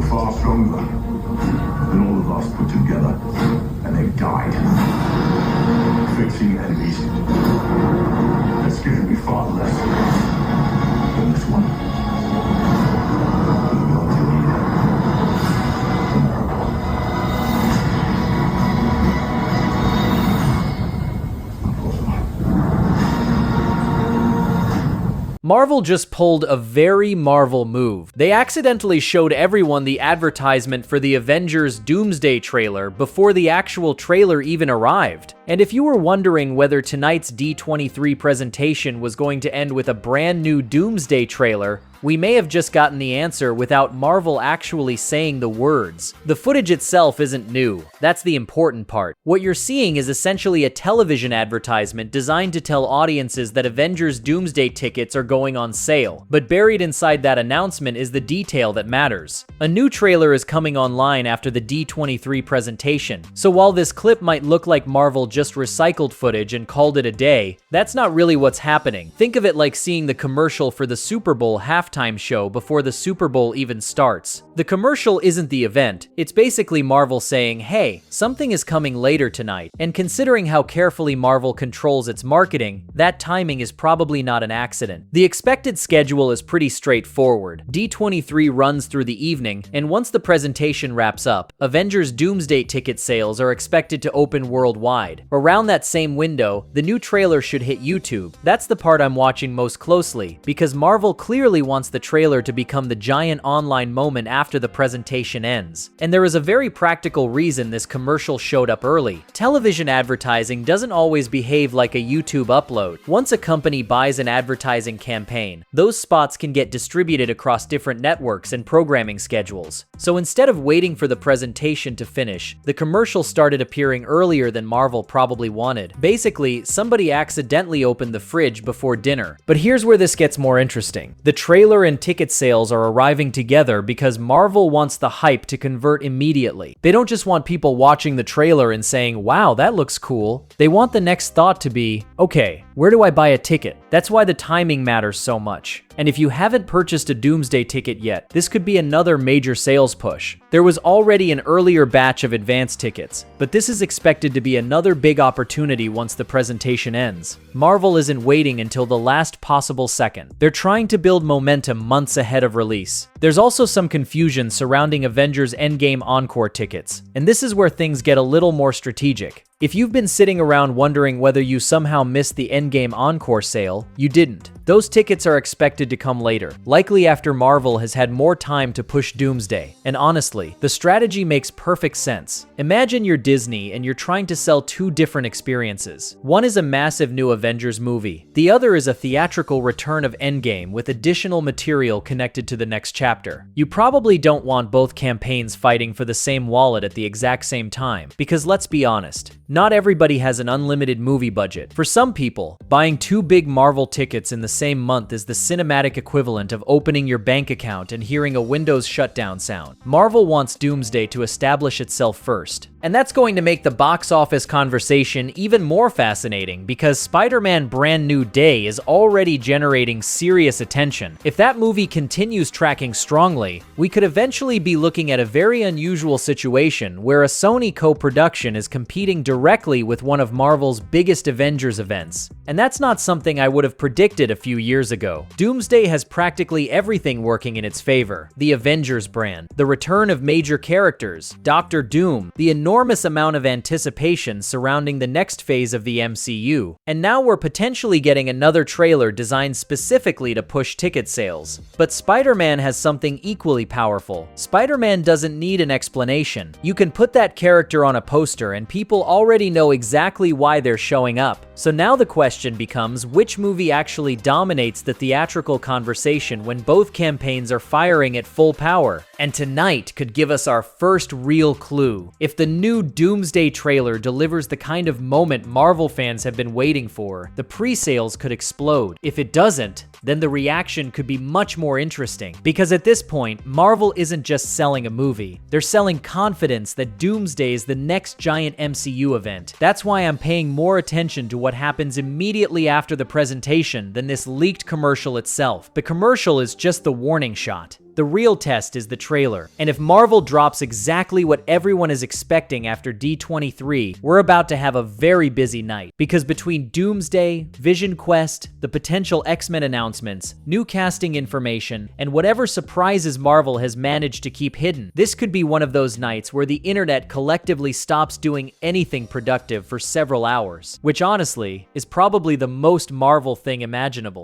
far stronger than all of us put together, and they've died. Fixing enemies has given me far less than this one. I'm going to need a miracle. Marvel just pulled a very Marvel move. They accidentally showed everyone the advertisement for the Avengers Doomsday trailer before the actual trailer even arrived. And if you were wondering whether tonight's D23 presentation was going to end with a brand new Doomsday trailer, we may have just gotten the answer without Marvel actually saying the words. The footage itself isn't new. That's the important part. What you're seeing is essentially a television advertisement designed to tell audiences that Avengers Doomsday tickets are going on sale. But buried inside that announcement is the detail that matters. A new trailer is coming online after the D23 presentation. So while this clip might look like Marvel just recycled footage and called it a day, that's not really what's happening. Think of it like seeing the commercial for the Super Bowl halftime show before the Super Bowl even starts. The commercial isn't the event. It's basically Marvel saying, hey, something is coming later tonight. And considering how carefully Marvel controls its marketing, that timing is probably not an accident. The expected schedule is pretty straightforward. D23 runs through the evening, and once the presentation wraps up, Avengers Doomsday ticket sales are expected to open worldwide. Around that same window, the new trailer should hit YouTube. That's the part I'm watching most closely, because Marvel clearly wants the trailer to become the giant online moment after the presentation ends. And there is a very practical reason this commercial showed up early. Television advertising doesn't always behave like a YouTube upload. Once a company buys an advertising campaign, those spots can get distributed across different networks and programming schedules. So instead of waiting for the presentation to finish, the commercial started appearing earlier than Marvel probably wanted. Basically, somebody accidentally opened the fridge before dinner. But here's where this gets more interesting. The trailer and ticket sales are arriving together because Marvel wants the hype to convert immediately. They don't just want people watching the trailer and saying, wow, that looks cool. They want the next thought to be, okay, where do I buy a ticket? That's why the timing matters so much. And if you haven't purchased a Doomsday ticket yet, this could be another major sales push. There was already an earlier batch of advance tickets, but this is expected to be another big opportunity once the presentation ends. Marvel isn't waiting until the last possible second. They're trying to build momentum months ahead of release. There's also some confusion surrounding Avengers Endgame Encore tickets, and this is where things get a little more strategic. If you've been sitting around wondering whether you somehow missed the Endgame Encore sale, you didn't. Those tickets are expected to come later, likely after Marvel has had more time to push Doomsday. And honestly, the strategy makes perfect sense. Imagine you're Disney and you're trying to sell two different experiences. One is a massive new Avengers movie. The other is a theatrical return of Endgame with additional material connected to the next chapter. You probably don't want both campaigns fighting for the same wallet at the exact same time, because let's be honest, not everybody has an unlimited movie budget. For some people, buying two big Marvel tickets in the same month is the cinematic equivalent of opening your bank account and hearing a Windows shutdown sound. Marvel wants Doomsday to establish itself first. And that's going to make the box office conversation even more fascinating because Spider-Man Brand New Day is already generating serious attention. If that movie continues tracking strongly, we could eventually be looking at a very unusual situation where a Sony co-production is competing directly with one of Marvel's biggest Avengers events. And that's not something I would have predicted a few years ago. Doomsday has practically everything working in its favor. The Avengers brand, the return of major characters, Doctor Doom, the enormous amount of anticipation surrounding the next phase of the MCU, and now we're potentially getting another trailer designed specifically to push ticket sales. But Spider-Man has something equally powerful. Spider-Man doesn't need an explanation. You can put that character on a poster and people already know exactly why they're showing up. So now the question becomes, which movie actually dominates the theatrical conversation when both campaigns are firing at full power? And tonight could give us our first real clue. If the new Doomsday trailer delivers the kind of moment Marvel fans have been waiting for, the pre-sales could explode. If it doesn't, then the reaction could be much more interesting. Because at this point, Marvel isn't just selling a movie. They're selling confidence that Doomsday is the next giant MCU event. That's why I'm paying more attention to what happens immediately after the presentation than this leaked commercial itself. The commercial is just the warning shot. The real test is the trailer, and if Marvel drops exactly what everyone is expecting after D23, we're about to have a very busy night, because between Doomsday, Vision Quest, the potential X-Men announcements, new casting information, and whatever surprises Marvel has managed to keep hidden, this could be one of those nights where the internet collectively stops doing anything productive for several hours, which honestly is probably the most Marvel thing imaginable.